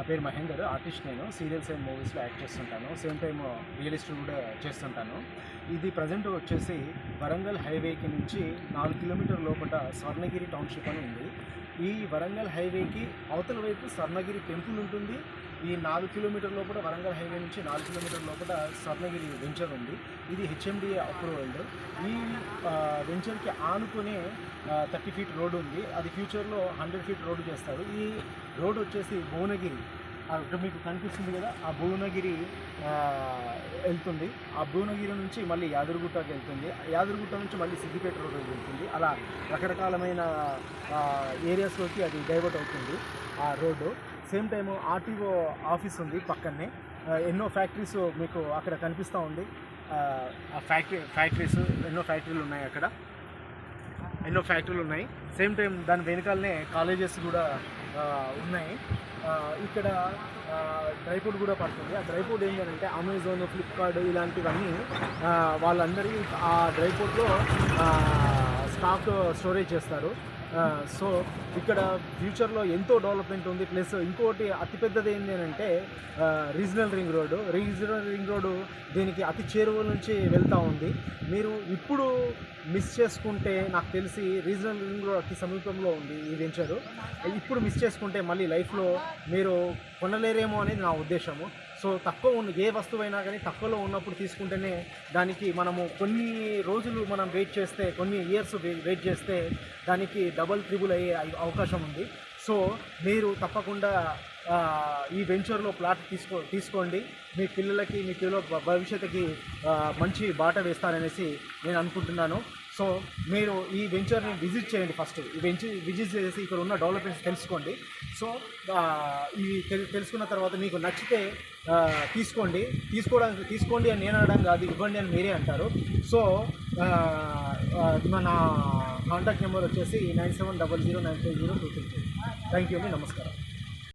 నా పేరు మహేందర్, ఆర్టిస్ట్. నేను సీరియల్స్ అండ్ మూవీస్లో యాక్ట్ చేస్తుంటాను. సేమ్ టైమ్ రియలిస్ట్ కూడా చేస్తుంటాను. ఇది ప్రజెంట్ వచ్చేసి వరంగల్ హైవేకి నుంచి 4 కిలోమీటర్ లోపల స్వర్ణగిరి టౌన్షిప్ అని ఉంది. ఈ వరంగల్ హైవేకి అవతల వైపు స్వర్ణగిరి టెంపుల్ ఉంటుంది. ఈ 4 కిలోమీటర్ లోపల వరంగల్ హైవే నుంచి 4 కిలోమీటర్ లోపల స్వర్ణగిరి వెంచర్ ఉంది. ఇది హెచ్ఎండిఏ అప్రూవల్డ్. ఈ వెంచర్కి ఆనుకునే 30 ఫీట్ రోడ్ ఉంది. అది ఫ్యూచర్లో 100 ఫీట్ రోడ్డు చేస్తారు. ఈ రోడ్ వచ్చేసి భువనగిరి, మీకు కనిపిస్తుంది కదా, ఆ భువనగిరి వెళ్తుంది. ఆ భువనగిరి నుంచి మళ్ళీ యాదగిరిగుట్టకి వెళ్తుంది. యాదగిరిగుట్ట నుంచి మళ్ళీ సిద్దిపేట రోడ్ వెళ్తుంది. అలా రకరకాలమైన ఏరియాస్లోకి అది డైవర్ట్ అవుతుంది ఆ road. Same time RTO office ఉంది పక్కనే. ఎన్నో ఫ్యాక్టరీస్ మీకు అక్కడ కనిపిస్తూ ఉంది. ఆ ఫ్యాక్టరీస్ ఎన్నో ఫ్యాక్టరీలు ఉన్నాయి, అక్కడ ఎన్నో ఫ్యాక్టరీలు ఉన్నాయి. సేమ్ టైం దాని వెనకాలనే కాలేజెస్ కూడా ఉన్నాయి. ఇక్కడ డ్రైపోర్ట్ కూడా పడుతుంది. ఆ డ్రైపోర్ట్ ఏంటంటే అమెజాన్, ఫ్లిప్కార్ట్ ఇలాంటివన్నీ వాళ్ళందరి ఆ డ్రైపోర్ట్లో స్టాక్ స్టోరేజ్ చేస్తారు. సో ఇక్కడ ఫ్యూచర్లో ఎంతో డెవలప్మెంట్ ఉంది. ప్లస్ ఇంకోటి అతిపెద్దది ఏంటి అంటే రీజనల్ రింగ్ రోడ్డు దీనికి అతి చేరువ నుంచి వెళ్తూ ఉంది. మీరు ఇప్పుడు మిస్ చేసుకుంటే, నాకు తెలిసి రీజనల్ రింగ్ రోడ్ అతి సమీపంలో ఉంది ఈ వెంచరు. ఇప్పుడు మిస్ చేసుకుంటే మళ్ళీ లైఫ్లో మీరు కొనలేరేమో అనేది నా ఉద్దేశము. సో తక్కువ ఉన్న ఏ వస్తువైనా కానీ తక్కువలో ఉన్నప్పుడు తీసుకుంటేనే దానికి మనము కొన్ని రోజులు మనం వెయిట్ చేస్తే, కొన్ని ఇయర్స్ వెయిట్ చేస్తే దానికి డబల్ ట్రిబుల్ అయ్యే అవకాశం ఉంది. సో మీరు తప్పకుండా ఈ వెంచర్లో ప్లాట్ తీసుకోండి. మీ పిల్లలకి, మీ పిల్లల భవిష్యత్తుకి మంచి బాట వేస్తారనేసి నేను అనుకుంటున్నాను. సో మీరు ఈ వెంచర్ని విజిట్ చేయండి. ఫస్ట్ ఈ వెంచర్ విజిట్ చేసి ఇక్కడ ఉన్న డెవలప్మెంట్స్ తెలుసుకోండి. సో ఇవి తెలుసుకున్న తర్వాత మీకు నచ్చితే తీసుకోండి అని నేను అనడం కాదు, ఇవ్వండి అని మీరే అంటారు. సో మన కాంటాక్ట్ నెంబర్ వచ్చేసి 9700950233. థ్యాంక్ యూ అండి, నమస్కారం.